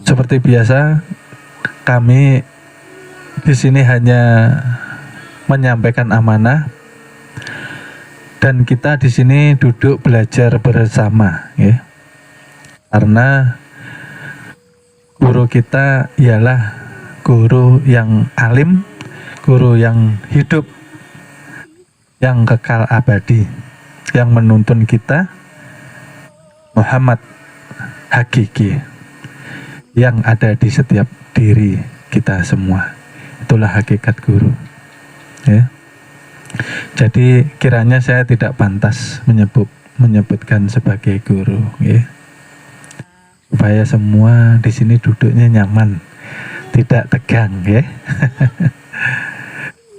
seperti biasa kami di sini hanya menyampaikan amanah dan kita di sini duduk belajar bersama, ya. Karena guru kita ialah guru yang alim, guru yang hidup, yang kekal abadi, yang menuntun kita Muhammad hakiki yang ada di setiap diri kita semua. Itulah hakikat guru, ya. Jadi kiranya saya tidak pantas menyebutkan sebagai guru, ya. Supaya semua di sini duduknya nyaman, tidak tegang, ya.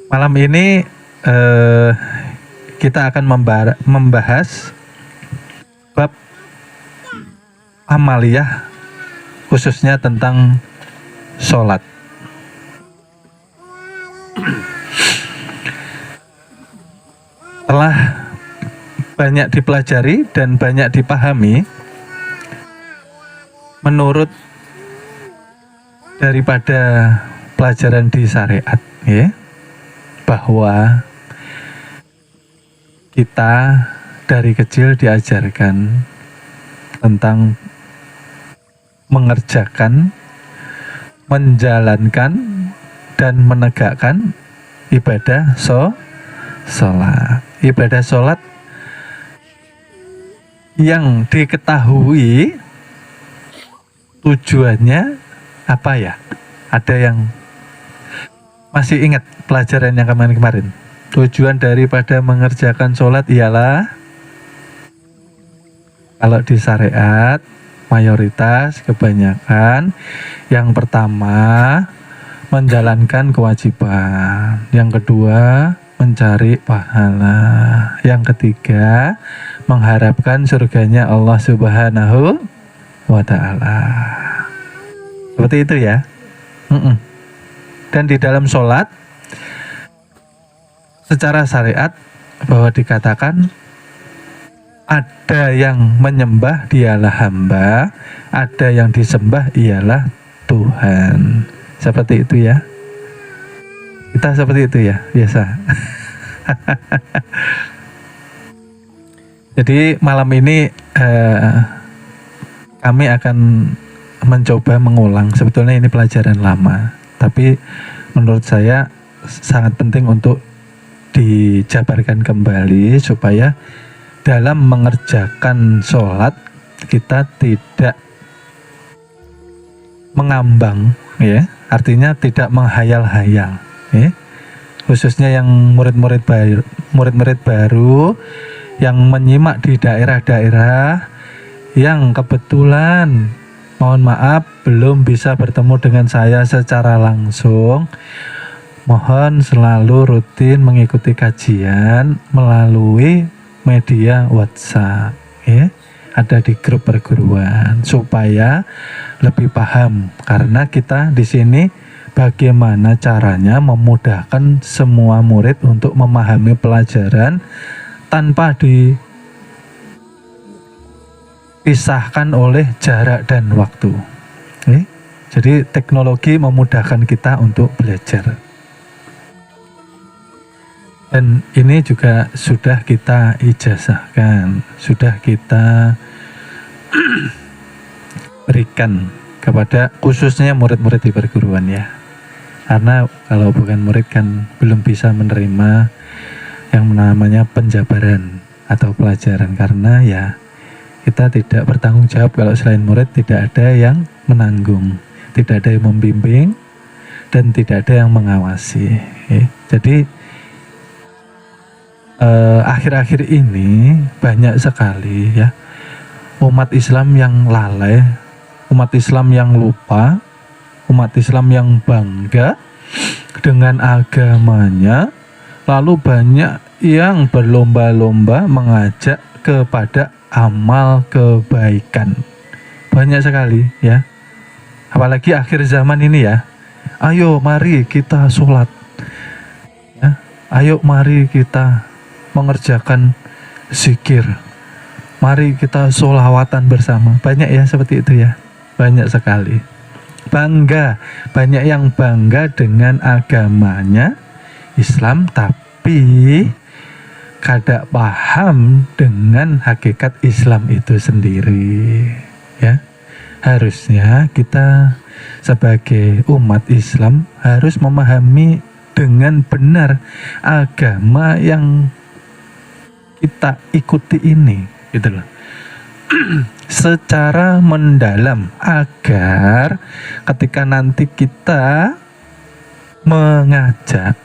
Malam ini kita akan membahas bab amaliyah, khususnya tentang sholat. Telah banyak dipelajari dan banyak dipahami menurut daripada pelajaran di syariat, ya, bahwa kita dari kecil diajarkan tentang mengerjakan, menjalankan, dan menegakkan ibadah sholat. Ibadah sholat yang diketahui tujuannya apa, ya? Ada yang masih ingat pelajaran yang kemarin-kemarin? Tujuan daripada mengerjakan sholat ialah, kalau di syariat mayoritas, kebanyakan, yang pertama menjalankan kewajiban, yang kedua mencari pahala, yang ketiga mengharapkan surganya Allah Subhanahu wa Ta'ala. Seperti itu, ya. Dan di dalam sholat secara syariat bahwa dikatakan ada yang menyembah dialah hamba, ada yang disembah ialah Tuhan. Seperti itu, ya. Kita seperti itu, ya, biasa. Jadi malam ini kami akan mencoba mengulang. Sebetulnya ini pelajaran lama, tapi menurut saya sangat penting untuk dijabarkan kembali supaya dalam mengerjakan sholat kita tidak mengambang, ya, artinya tidak menghayal-hayal, ya. Khususnya yang murid-murid baru yang menyimak di daerah-daerah yang kebetulan mohon maaf belum bisa bertemu dengan saya secara langsung, mohon selalu rutin mengikuti kajian melalui media WhatsApp, ya, ada di grup perguruan supaya lebih paham, karena kita di sini bagaimana caranya memudahkan semua murid untuk memahami pelajaran tanpa dipisahkan oleh jarak dan waktu. Jadi teknologi memudahkan kita untuk belajar. Dan ini juga sudah kita ijazahkan, sudah kita berikan kepada khususnya murid-murid di perguruan, ya. Karena kalau bukan murid kan belum bisa menerima yang namanya penjabaran atau pelajaran, karena ya kita tidak bertanggung jawab kalau selain murid tidak ada yang menanggung, tidak ada yang membimbing, dan tidak ada yang mengawasi, ya. Jadi akhir-akhir ini banyak sekali, ya, umat Islam yang lalai, umat Islam yang lupa, umat Islam yang bangga dengan agamanya, lalu banyak yang berlomba-lomba mengajak kepada amal kebaikan. Banyak sekali, ya. Apalagi akhir zaman ini, ya. Ayo mari kita sholat, ya. Ayo mari kita mengerjakan zikir, mari kita sholawatan bersama. Banyak, ya, seperti itu, ya, banyak sekali. banyak yang bangga dengan agamanya Islam, tapi kada paham dengan hakikat Islam itu sendiri. Ya, harusnya kita sebagai umat Islam harus memahami dengan benar agama yang kita ikuti ini, gitu loh. Secara mendalam, agar ketika nanti kita mengajak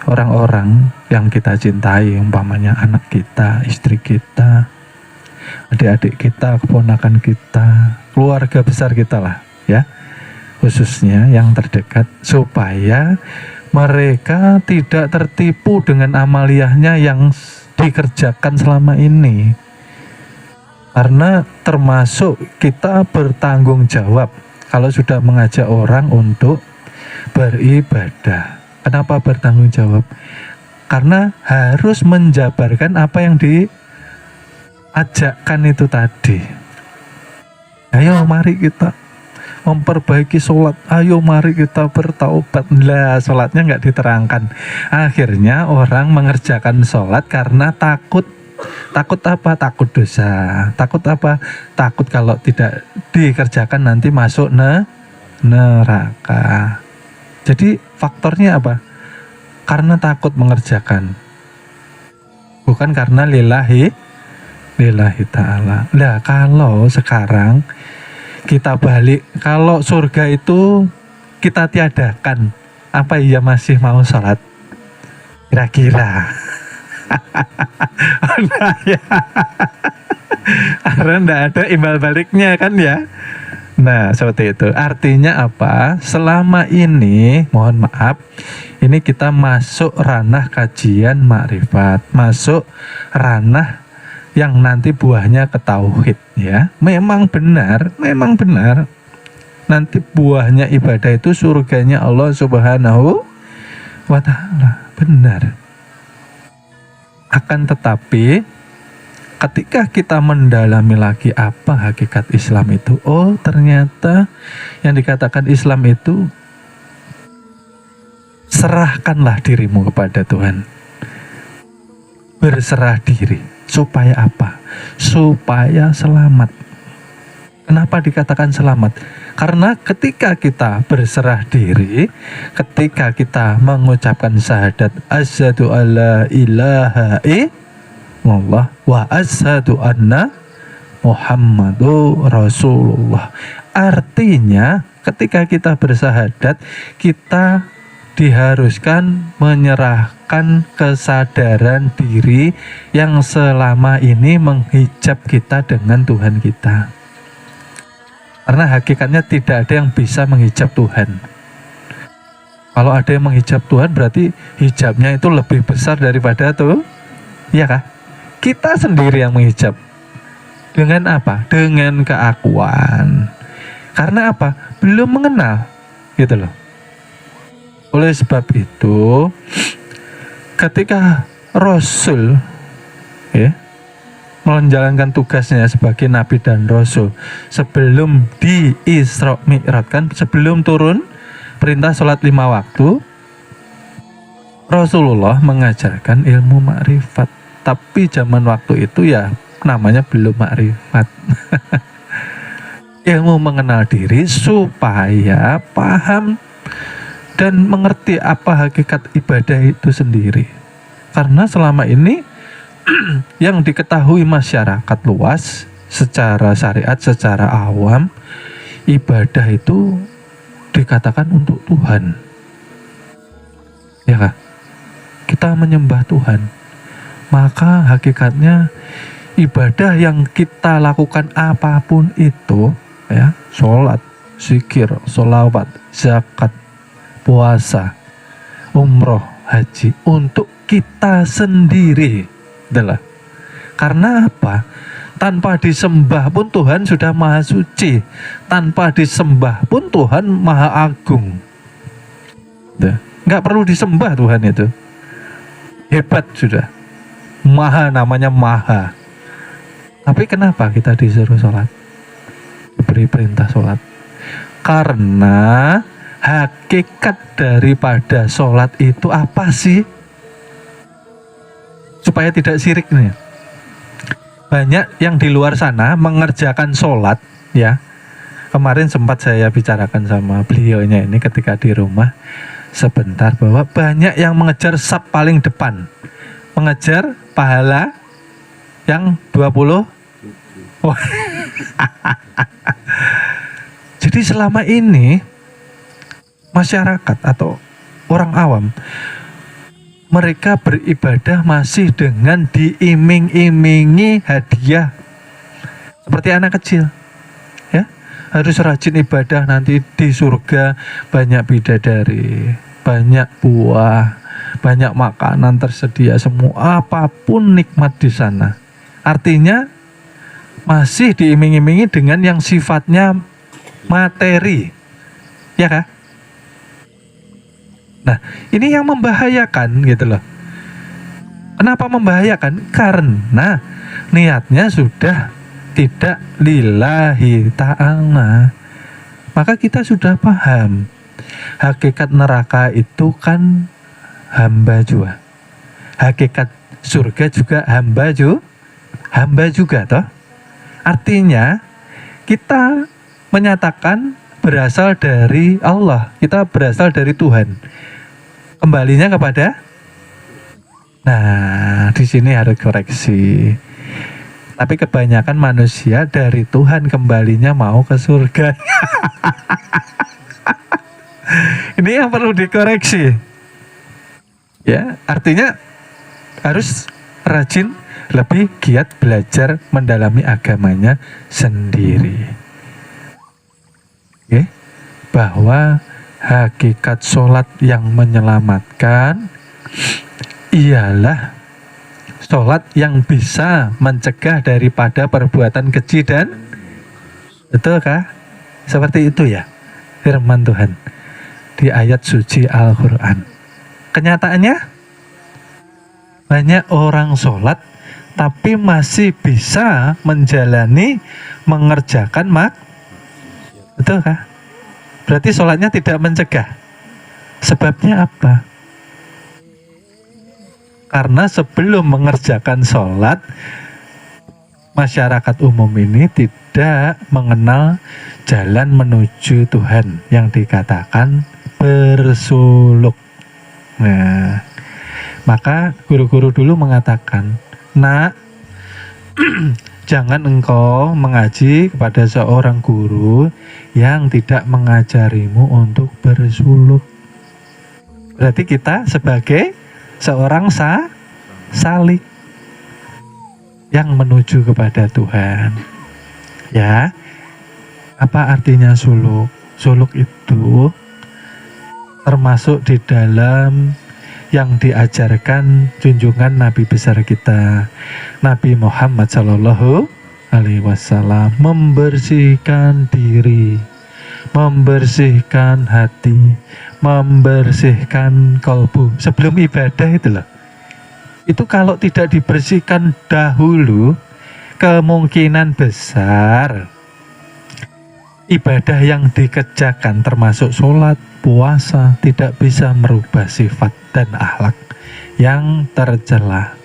orang-orang yang kita cintai, umpamanya anak kita, istri kita, adik-adik kita, keponakan kita, keluarga besar kita lah, ya, khususnya yang terdekat, supaya mereka tidak tertipu dengan amaliyahnya yang dikerjakan selama ini. Karena termasuk kita bertanggung jawab kalau sudah mengajak orang untuk beribadah. Kenapa bertanggung jawab? Karena harus menjabarkan apa yang diajakkan itu tadi. Ayo mari kita memperbaiki sholat, ayo mari kita bertaubat. Lah, sholatnya nggak diterangkan. Akhirnya orang mengerjakan sholat karena takut apa? Takut dosa. Takut apa? Takut kalau tidak dikerjakan nanti masuk neraka. Jadi faktornya apa? Karena takut mengerjakan, bukan karena lillahi ta'ala. Lah, kalau sekarang kita balik, kalau surga itu kita tiadakan, apa iya masih mau sholat? Kira-kira. Nah, ya. Karena tidak ada imbal baliknya kan ya. Nah, seperti itu. Artinya apa? Selama ini, mohon maaf, ini kita masuk ranah kajian makrifat, masuk ranah yang nanti buahnya ke tauhid, ya. Memang benar. Nanti buahnya ibadah itu surganya Allah Subhanahu wa ta'ala. Benar. Akan tetapi ketika kita mendalami lagi apa hakikat Islam itu, oh ternyata yang dikatakan Islam itu serahkanlah dirimu kepada Tuhan. Berserah diri. Supaya apa? Supaya selamat. Kenapa dikatakan selamat? Karena ketika kita berserah diri, ketika kita mengucapkan syahadat asyhadu alla ilaha illallah wa asyhadu anna Muhammadur Rasulullah. Artinya ketika kita bersyahadat, kita diharuskan menyerahkan kesadaran diri yang selama ini menghijab kita dengan Tuhan kita. Karena hakikatnya tidak ada yang bisa menghijab Tuhan. Kalau ada yang menghijab Tuhan, berarti hijabnya itu lebih besar daripada itu, iya kah? Kita sendiri yang menghijab. Dengan apa? Dengan keakuan. Karena apa? Belum mengenal, gitu loh. Oleh sebab itu, ketika Rasul, ya, menjalankan tugasnya sebagai Nabi dan Rasul, sebelum di Isra Mi'raj, sebelum turun perintah sholat 5 waktu, Rasulullah mengajarkan ilmu makrifat. Tapi zaman waktu itu ya namanya belum makrifat. Ilmu mengenal diri supaya paham dan mengerti apa hakikat ibadah itu sendiri. Karena selama ini yang diketahui masyarakat luas secara syariat, secara awam, ibadah itu dikatakan untuk Tuhan, ya kan? Kita menyembah Tuhan, maka hakikatnya ibadah yang kita lakukan apapun itu, ya, sholat, zikir, sholawat, zakat, puasa, umroh, haji, untuk kita sendiri. Adalah karena apa? Tanpa disembah pun Tuhan sudah maha suci, tanpa disembah pun Tuhan maha agung. Nggak perlu disembah Tuhan itu, hebat sudah, maha, namanya maha. Tapi kenapa kita disuruh sholat, diberi perintah sholat? Karena hakikat daripada sholat itu apa sih? Supaya tidak syirik nih. Banyak yang di luar sana mengerjakan sholat ya. Kemarin sempat saya bicarakan sama beliaunya ini ketika di rumah sebentar, bahwa banyak yang mengejar sab paling depan, mengejar pahala yang 20. Oh. Jadi selama ini masyarakat atau orang awam, mereka beribadah masih dengan diiming-imingi hadiah. Seperti anak kecil ya, harus rajin ibadah, nanti di surga banyak bidadari, banyak buah, banyak makanan tersedia, semua apapun nikmat di sana. Artinya masih diiming-imingi dengan yang sifatnya materi, ya kah? Nah, ini yang membahayakan gitu loh. Kenapa membahayakan? Karena niatnya sudah tidak lillahi ta'ala. Maka kita sudah paham hakikat neraka itu kan hamba juga, hakikat surga juga hamba juga toh. Artinya kita menyatakan berasal dari Allah, kita berasal dari Tuhan, kembalinya kepada. Nah, di sini harus koreksi. Tapi kebanyakan manusia dari Tuhan kembalinya mau ke surga. Ini yang perlu dikoreksi. Ya, artinya harus rajin, lebih giat belajar mendalami agamanya sendiri. Oke, bahwa hakikat sholat yang menyelamatkan ialah sholat yang bisa mencegah daripada perbuatan keji dan, betulkah? Seperti itu ya firman Tuhan di ayat suci Al-Quran. Kenyataannya banyak orang sholat tapi masih bisa menjalani, mengerjakan betulkah? Berarti sholatnya tidak mencegah. Sebabnya apa? Karena sebelum mengerjakan sholat, masyarakat umum ini tidak mengenal jalan menuju Tuhan yang dikatakan bersuluk. Nah, maka guru-guru dulu mengatakan, nak, jangan engkau mengaji kepada seorang guru yang tidak mengajarimu untuk bersuluk. Berarti kita sebagai seorang salik yang menuju kepada Tuhan. Ya, apa artinya suluk? Suluk itu termasuk di dalam yang diajarkan junjungan Nabi besar kita, Nabi Muhammad Sallallahu Alaihi Wasallam, membersihkan diri, membersihkan hati, membersihkan kalbu sebelum ibadah itu loh. Itu kalau tidak dibersihkan dahulu, kemungkinan besar ibadah yang dikerjakan termasuk sholat, puasa tidak bisa merubah sifat dan akhlak yang tercela.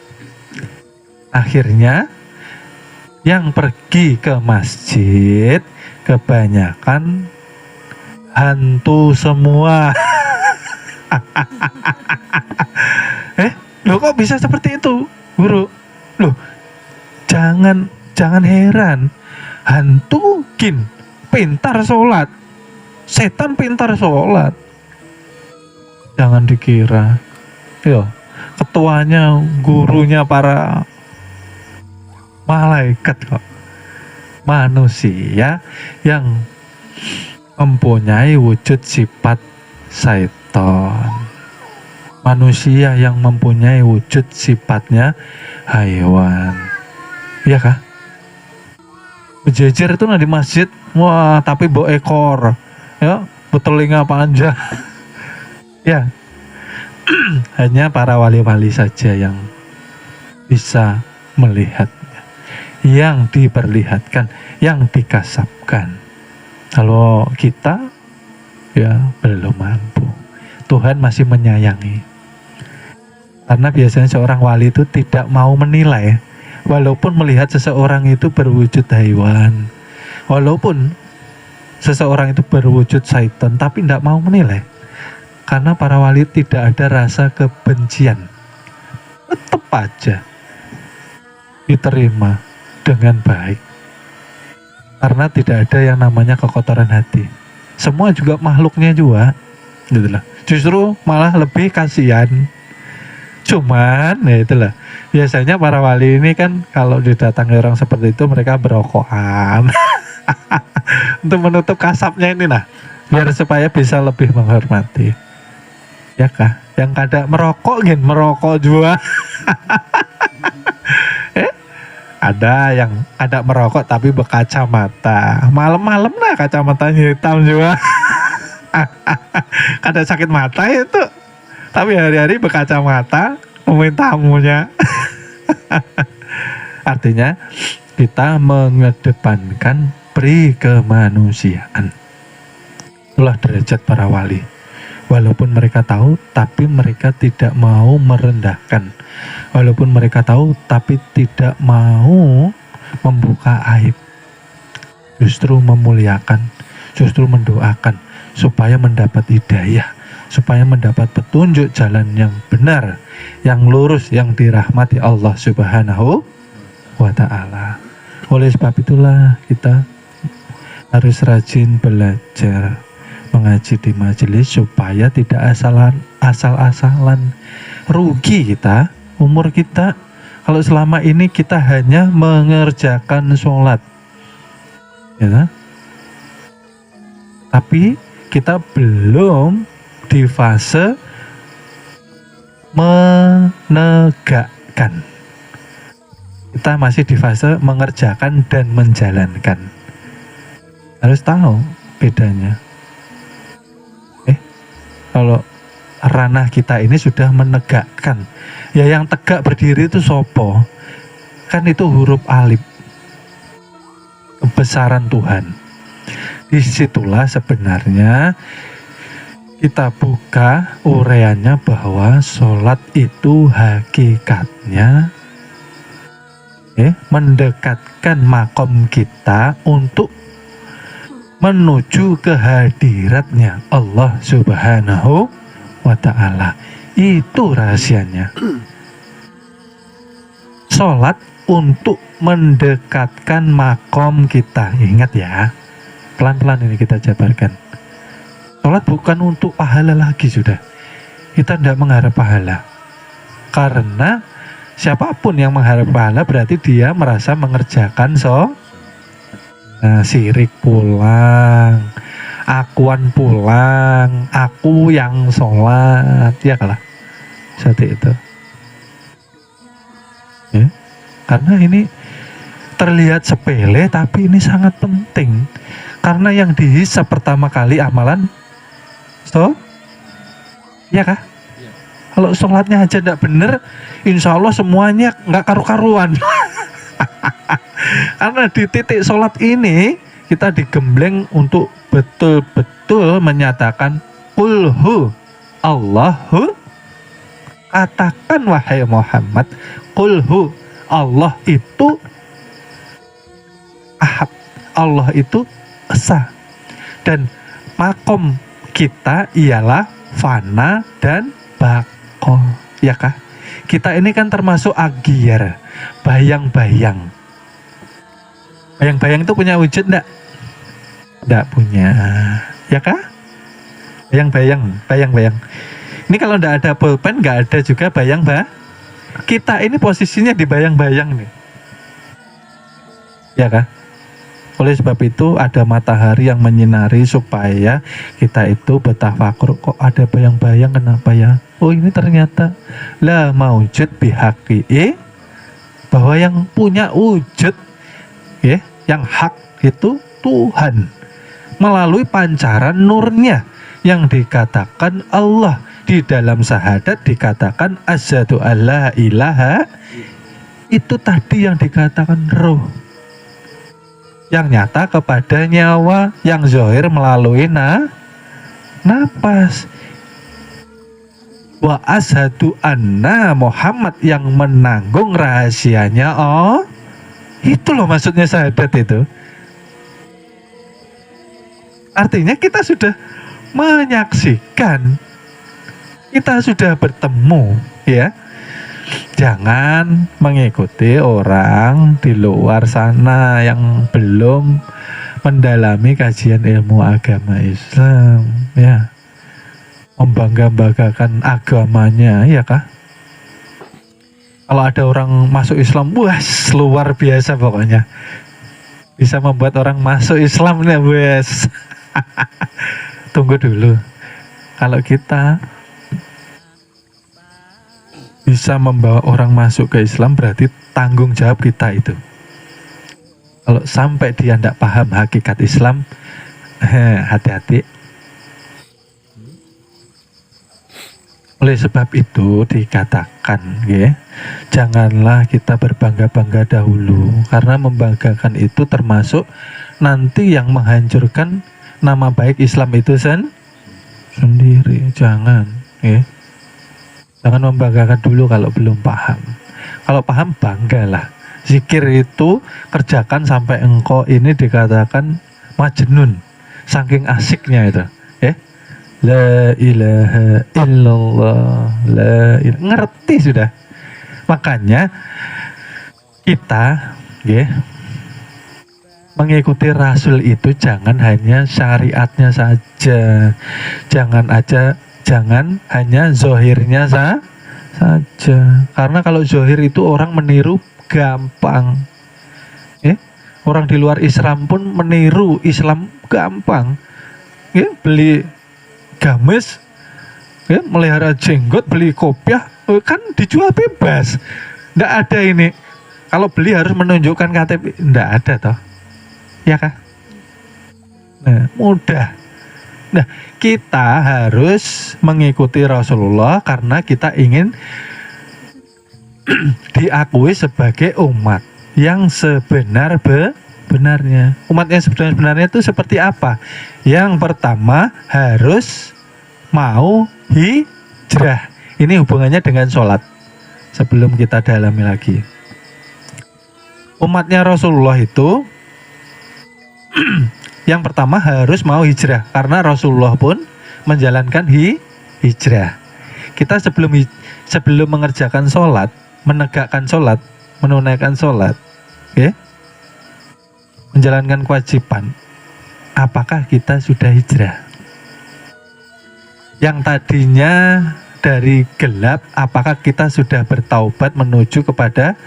Akhirnya yang pergi ke masjid kebanyakan hantu semua. Loh kok bisa seperti itu, guru? Loh, jangan heran. Hantu jin pintar sholat, setan pintar sholat. Jangan dikira, yo, ketuanya, gurunya para malaikat kok. Manusia yang mempunyai wujud sifat syaitan, manusia yang mempunyai wujud sifatnya hewan, iya kah? Berjejer itu di masjid, wah tapi bawa ekor, ya betelinga panjang, ya. Hanya para wali-wali saja yang bisa melihatnya, yang diperlihatkan, yang dikasapkan. Kalau kita ya belum mampu. Tuhan masih menyayangi. Karena biasanya seorang wali itu tidak mau menilai, walaupun melihat seseorang itu berwujud hewan, walaupun seseorang itu berwujud syaitan, tapi tidak mau menilai. Karena para wali tidak ada rasa kebencian, tetap aja diterima dengan baik. Karena tidak ada yang namanya kekotoran hati. Semua juga makhluknya juga, gitu lah. Justru malah lebih kasihan. Cuman ya itulah, biasanya para wali ini kan kalau didatangi orang seperti itu mereka berokokan untuk menutup kasapnya ini nah, biar supaya bisa lebih menghormati. Ya kah? Yang kadang merokok juga. Ada yang ada merokok tapi berkacamata. Malam-malam lah kacamatanya hitam juga. Kadang sakit mata itu. Tapi hari-hari berkacamata nemuin tamunya. Artinya kita mengedepankan pri kemanusiaan. Itulah derajat para wali. Walaupun mereka tahu, tapi mereka tidak mau merendahkan. Walaupun mereka tahu, tapi tidak mau membuka aib. Justru memuliakan, justru mendoakan, supaya mendapat hidayah, supaya mendapat petunjuk jalan yang benar, yang lurus, yang dirahmati Allah Subhanahu wa Ta'ala. Oleh sebab itulah kita harus rajin belajar mengaji di majelis supaya tidak asal-asalan. Rugi kita, umur kita kalau selama ini kita hanya mengerjakan sholat, ya, tapi kita belum di fase menegakkan. Kita masih di fase mengerjakan dan menjalankan. Harus tahu bedanya. Kalau ranah kita ini sudah menegakkan, ya yang tegak berdiri itu sopo? Kan itu huruf alif, kebesaran Tuhan. Disitulah sebenarnya kita buka uraiannya bahwa sholat itu hakikatnya mendekatkan makom kita untuk menuju kehadiratnya Allah Subhanahu wa Ta'ala. Itu rahasianya. Sholat untuk mendekatkan makom kita. Ingat ya, pelan-pelan ini kita jabarkan. Sholat bukan untuk pahala lagi sudah. Kita tidak mengharap pahala. Karena siapapun yang mengharap pahala berarti dia merasa mengerjakan sirik pulang, akuan pulang, aku yang sholat, ya kalah seperti itu. Ya, karena ini terlihat sepele tapi ini sangat penting. Karena yang dihisab pertama kali amalan, ya kah? Ya. Kalau sholatnya aja tidak benar, insya Allah semuanya nggak karu-karuan. Karena di titik sholat ini kita digembleng untuk betul-betul menyatakan Qulhu Allahu, katakan wahai Muhammad, Qulhu, Allah itu ahad, Allah itu esa, dan makom kita ialah fana dan bako, ya kah? Kita ini kan termasuk agiyar, bayang-bayang. Bayang-bayang itu punya wujud enggak? Enggak punya, ya kah? Bayang-bayang. Ini kalau enggak ada pulpen, enggak ada juga bayang-bayang. Kita ini posisinya di bayang-bayang nih, ya kah? Oleh sebab itu ada matahari yang menyinari supaya kita itu bertafakur. Kok ada bayang-bayang, kenapa ya? Oh ini ternyata la maujud bihaqi, bahwa yang punya wujud, ya, yang hak itu Tuhan melalui pancaran nurnya yang dikatakan Allah. Di dalam syahadat dikatakan asyhadu alla ilaha, itu tadi yang dikatakan roh. yang nyata kepada nyawa, yang zahir melalui napas. Wa ashadu anna Muhammad, yang menanggung rahasianya. Oh, itu loh maksudnya syahadat itu. Artinya kita sudah menyaksikan, kita sudah bertemu, ya. Jangan mengikuti orang di luar sana yang belum mendalami kajian ilmu agama Islam, ya. Membangga-banggakan agamanya, ya kah? Kalau ada orang masuk Islam, wah luar biasa pokoknya. Bisa membuat orang masuk Islam nih, wes. Tunggu dulu. Kalau kita bisa membawa orang masuk ke Islam, berarti tanggung jawab kita itu. Kalau sampai dia tidak paham hakikat Islam, hati-hati. Oleh sebab itu dikatakan, ya, janganlah kita berbangga-bangga dahulu, karena membanggakan itu termasuk nanti yang menghancurkan nama baik Islam itu sendiri. Jangan, ya. Jangan membanggakan dulu kalau belum paham. Kalau paham, banggalah. Zikir itu kerjakan sampai engkau ini dikatakan majnun, saking asiknya itu. La ilaha illallah, la ilaha. Ngerti sudah. Makanya kita, mengikuti Rasul itu jangan hanya syariatnya saja, jangan hanya zohirnya saja. Karena kalau zohir itu orang meniru gampang. Orang di luar Islam pun meniru Islam gampang. Beli gamis, melihara jenggot, beli kopiah, kan dijual bebas. Nggak ada ini. Kalau beli harus menunjukkan KTP, nggak ada toh. Ya kah? Nah, mudah. Nah, kita harus mengikuti Rasulullah karena kita ingin diakui sebagai umat yang sebenar-benarnya. Umat yang sebenar-benarnya itu seperti apa? Yang pertama harus mau hijrah. Ini hubungannya dengan sholat. Sebelum kita dalami lagi, umatnya Rasulullah itu yang pertama harus mau hijrah, karena Rasulullah pun menjalankan hijrah. Kita sebelum mengerjakan sholat, menegakkan sholat, menunaikan sholat, menjalankan kewajiban, apakah kita sudah hijrah? Yang tadinya dari gelap, apakah kita sudah bertaubat menuju kepada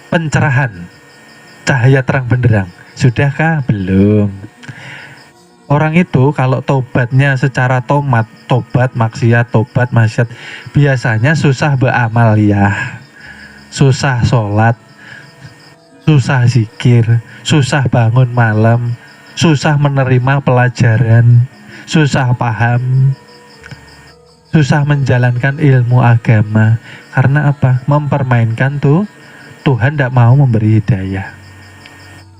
pencerahan, cahaya terang benderang? Sudahkah? Belum. Orang itu kalau tobatnya secara tobat maksiat, biasanya susah beramal, ya. Susah sholat, susah zikir, susah bangun malam, susah menerima pelajaran, susah paham, susah menjalankan ilmu agama. Karena apa? Mempermainkan Tuhan tidak mau memberi hidayah.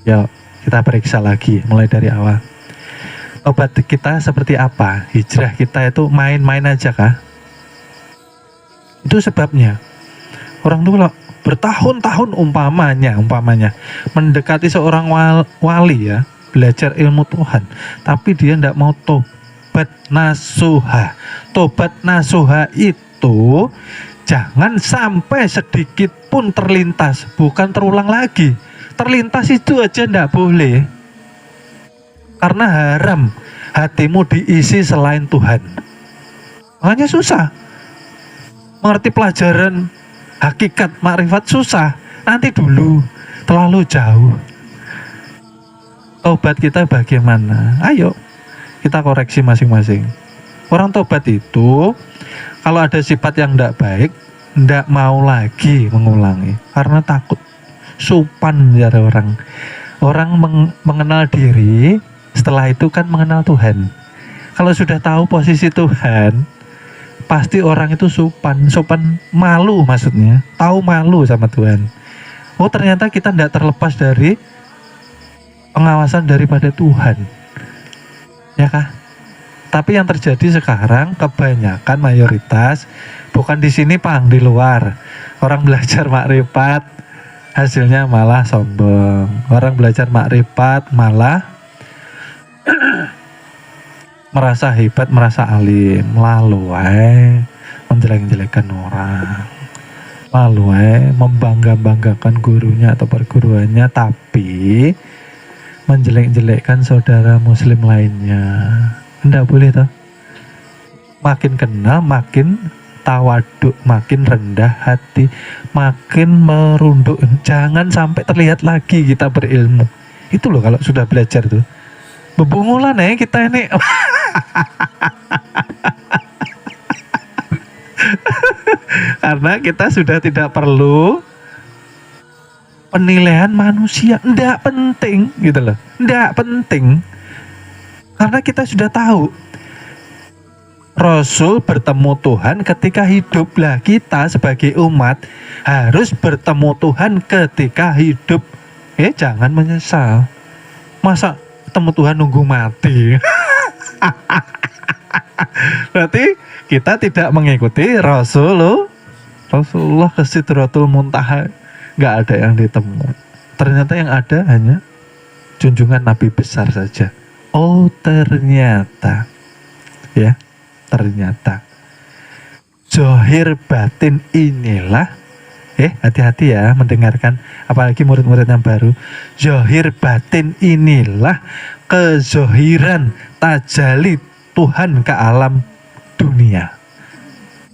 Yuk, kita periksa lagi mulai dari awal. Tobat kita seperti apa? Hijrah kita itu main-main aja kah? Itu sebabnya. Orang tuh kalau bertahun-tahun umpamanya mendekati seorang wali, ya, belajar ilmu Tuhan, tapi dia tidak mau tobat nasuha. Tobat nasuha itu jangan sampai sedikit pun terlintas, bukan terulang lagi. Terlintas itu aja tidak boleh, karena haram hatimu diisi selain Tuhan. Makanya susah mengerti pelajaran hakikat makrifat, susah. Nanti dulu, terlalu jauh. Tobat kita bagaimana? Ayo kita koreksi masing-masing. Orang tobat itu kalau ada sifat yang tidak baik, tidak mau lagi mengulangi karena takut. Sopan ya orang. Orang mengenal diri, setelah itu kan mengenal Tuhan. Kalau sudah tahu posisi Tuhan, pasti orang itu sopan malu, maksudnya tahu malu sama Tuhan. Oh, ternyata kita tidak terlepas dari pengawasan daripada Tuhan. Ya kah? Tapi yang terjadi sekarang kebanyakan mayoritas bukan di sini Pang, di luar. Orang belajar makrifat hasilnya malah sombong. Orang belajar makrifat malah merasa hebat, merasa alim, lalu menjelek-jelekan orang. Lalu membangga-banggakan gurunya atau perguruannya, tapi menjelek-jelekkan saudara muslim lainnya. Enggak boleh toh. Makin kenal makin tawaduk, makin rendah hati, makin merunduk. Jangan sampai terlihat lagi kita berilmu. Itu loh kalau sudah belajar tuh. Bebungulan kita ini. Karena kita sudah tidak perlu penilaian manusia, enggak penting gitu loh. Enggak penting. Karena kita sudah tahu Rasul bertemu Tuhan ketika hidup. Lah kita sebagai umat harus bertemu Tuhan ketika hidup. Jangan menyesal. Masa ketemu Tuhan nunggu mati? Berarti kita tidak mengikuti Rasulullah ke Sidratul Muntaha. Gak ada yang ditemu. Ternyata yang ada hanya junjungan Nabi besar saja. Oh ternyata, ya ternyata zahir batin inilah, hati-hati ya mendengarkan, apalagi murid-murid yang baru. Zahir batin inilah kezohiran tajalli Tuhan ke alam dunia.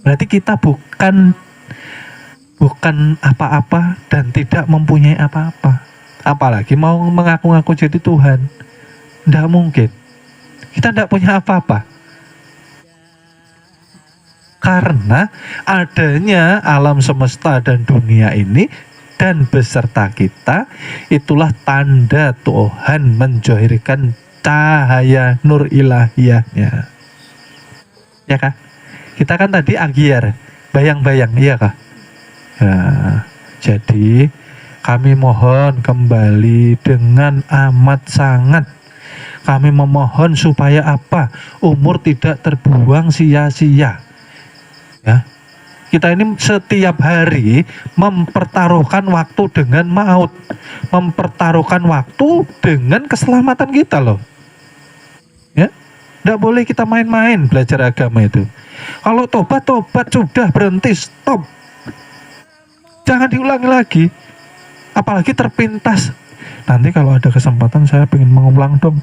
Berarti kita bukan apa-apa dan tidak mempunyai apa-apa. Apalagi mau mengaku-ngaku jadi Tuhan. Tidak mungkin. Kita tidak punya apa-apa. Karena adanya alam semesta dan dunia ini dan beserta kita, itulah tanda Tuhan menjohirkan cahaya nur ilahiyahnya. Ya kah? Kita kan tadi agiar, bayang-bayang, iya kah? Ya, jadi kami mohon kembali dengan amat sangat. Kami memohon supaya apa? Umur tidak terbuang sia-sia. Ya. Kita ini setiap hari mempertaruhkan waktu dengan maut. Mempertaruhkan waktu dengan keselamatan kita loh. Ya. Tidak boleh kita main-main belajar agama itu. Kalau tobat sudah berhenti, stop. Jangan diulangi lagi. Apalagi terpintas. Nanti kalau ada kesempatan saya pengen mengulang dong.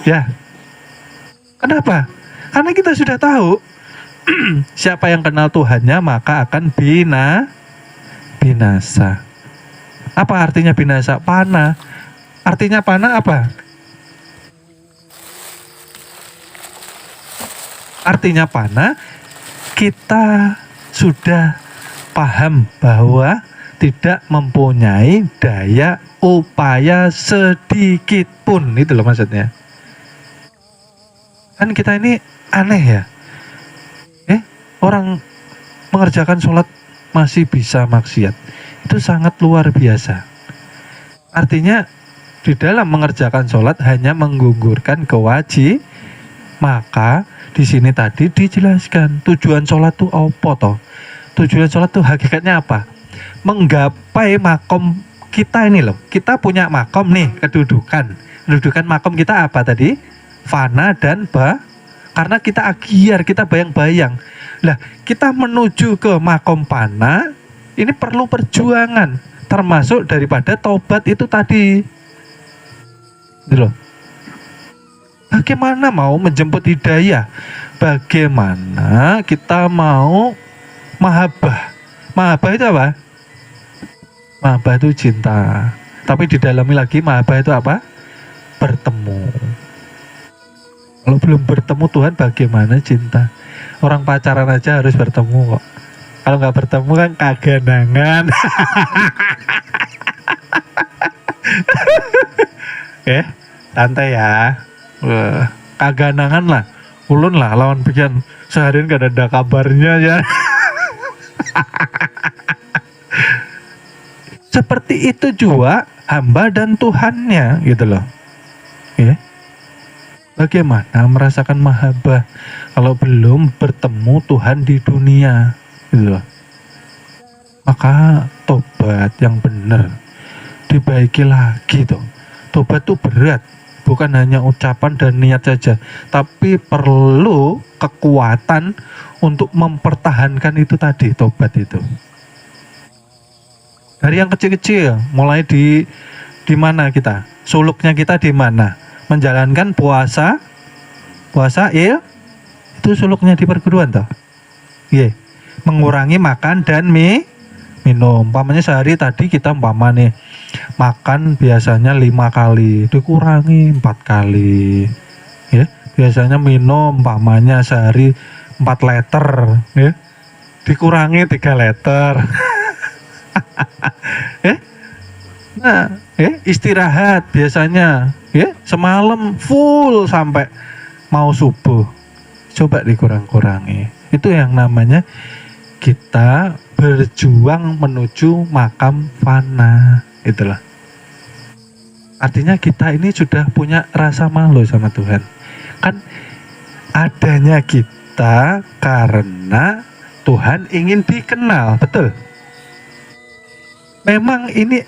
Ya. Kenapa? Karena kita sudah tahu siapa yang kenal Tuhannya maka akan binasa. Apa artinya binasa? Panah. Artinya panah apa? Artinya panah, kita sudah paham bahwa tidak mempunyai daya upaya sedikit pun. Itu loh maksudnya. Kan kita ini aneh ya. Orang mengerjakan sholat masih bisa maksiat. Itu sangat luar biasa. Artinya di dalam mengerjakan sholat hanya menggugurkan kewajiban. Maka di sini tadi dijelaskan tujuan sholat itu apa toh? Tujuan sholat itu hakikatnya apa? Menggapai makom kita ini loh. Kita punya makom nih, kedudukan. Kedudukan makom kita apa tadi? Fana dan karena kita agiar, kita bayang-bayang. Lah, kita menuju ke makom fana, ini perlu perjuangan. Termasuk daripada taubat itu tadi. Gitu loh. Bagaimana mau menjemput hidayah? Bagaimana kita mau mahabbah? Mahabbah itu apa? Mahabbah itu cinta. Tapi didalami lagi mahabbah itu apa? Bertemu. Kalau belum bertemu Tuhan bagaimana cinta? Orang pacaran aja harus bertemu kok. Kalau nggak bertemu kan kaganangan. Santai ya. Kaganangan lah. Ulun lah lawan pikiran seharian gak ada kabarnya ya. Seperti itu juga hamba dan Tuhannya gitu loh. Ya. Bagaimana merasakan mahabbah kalau belum bertemu Tuhan di dunia gitu loh. Maka tobat yang benar dibaiki lagi tuh. Tobat tuh berat, bukan hanya ucapan dan niat saja, tapi perlu kekuatan untuk mempertahankan itu tadi, tobat itu. Dari yang kecil-kecil, mulai di mana kita? Suluknya kita di mana? Menjalankan puasa ya, itu suluknya di perguruan toh. Iya. Mengurangi makan dan minum. Umpamanya sehari tadi kita nih makan biasanya 5 kali, dikurangi 4 kali. Ya, biasanya minum umpamanya sehari 4 liter, ya. Dikurangi 3 liter. Nah, istirahat biasanya semalam full sampai mau subuh. Coba dikurang-kurangi. Itu yang namanya kita berjuang menuju makam fana. Itulah. Artinya kita ini sudah punya rasa malu sama Tuhan. Kan adanya kita karena Tuhan ingin dikenal, betul? Memang ini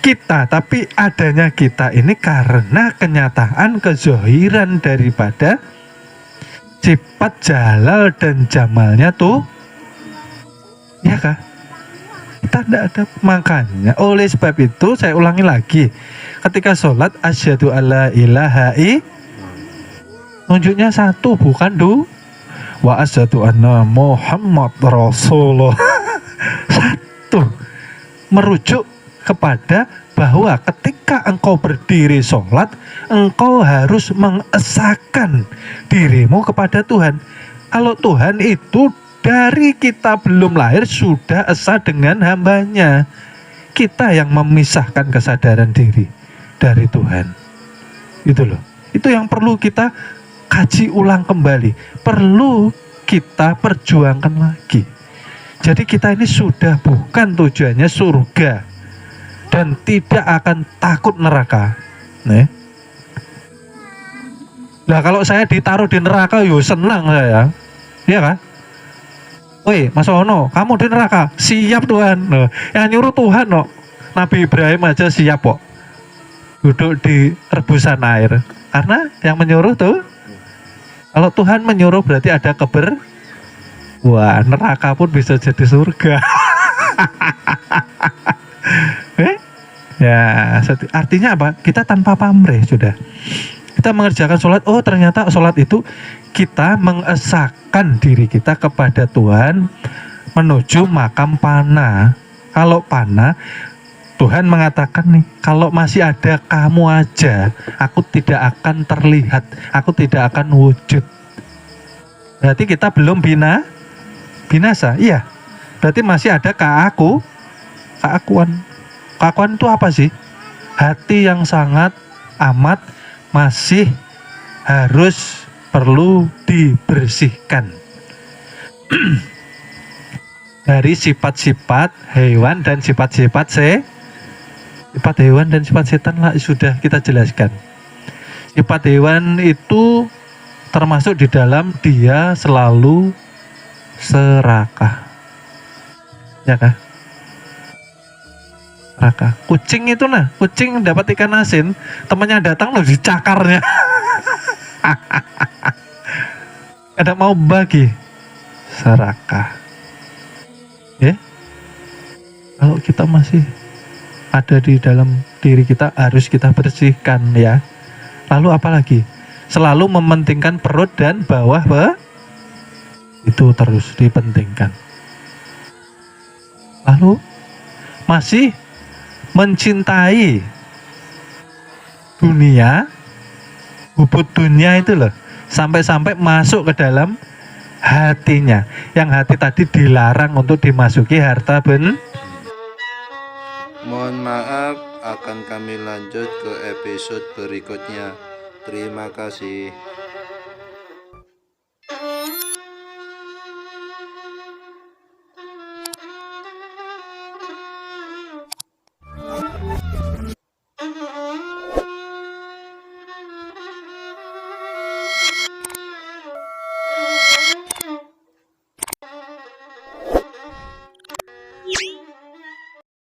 kita, tapi adanya kita ini karena kenyataan kezohiran daripada sifat jalal dan jamalnya tuh, ya kah? Kita tidak ada. Makanya oleh sebab itu saya ulangi lagi, ketika sholat asyhadu alla ilaha nunjuknya satu, bukan wa asyhadu anna Muhammad Rasulullah. Satu, merujuk kepada bahwa ketika engkau berdiri sholat, engkau harus mengesahkan dirimu kepada Tuhan. Kalau Tuhan itu dari kita belum lahir sudah esa dengan hambanya. Kita yang memisahkan kesadaran diri dari Tuhan. Itu loh. Itu yang perlu kita kaji ulang kembali. Perlu kita perjuangkan lagi. Jadi kita ini sudah bukan tujuannya surga dan tidak akan takut neraka. Nah kalau saya ditaruh di neraka, yo senang saya, iya kan? Woi Mas Ono, kamu di neraka, siap Tuhan. Nah, yang nyuruh Tuhan no. Nabi Ibrahim aja siap kok duduk di rebusan air, karena yang menyuruh tuh, kalau Tuhan menyuruh berarti ada wah, neraka pun bisa jadi surga. Ya, artinya apa? Kita tanpa pamrih sudah. Kita mengerjakan sholat, oh ternyata sholat itu kita mengesahkan diri kita kepada Tuhan menuju makam pana. Kalau pana, Tuhan mengatakan nih, kalau masih ada kamu aja, aku tidak akan terlihat, aku tidak akan wujud. Berarti kita belum binasa, iya. Berarti masih ada keakuan. Keakuan itu apa sih? Hati yang sangat amat masih harus perlu dibersihkan dari sifat-sifat hewan dan sifat-sifat sifat hewan dan sifat setan lah sudah kita jelaskan. Sifat hewan itu termasuk di dalam dia selalu serakah, ya kah? Serakah. Kucing itu kucing dapat ikan asin, temannya datang loh dicakarnya. Ada mau bagi, serakah. Ya, kalau kita masih ada di dalam diri kita harus kita bersihkan ya. Lalu apalagi? Selalu mementingkan perut dan bawah itu terus dipentingkan. Lalu masih mencintai dunia, hubut dunia itu loh, sampai-sampai masuk ke dalam hatinya. Yang hati tadi dilarang untuk dimasuki harta Mohon maaf, akan kami lanjut ke episode berikutnya. Terima kasih.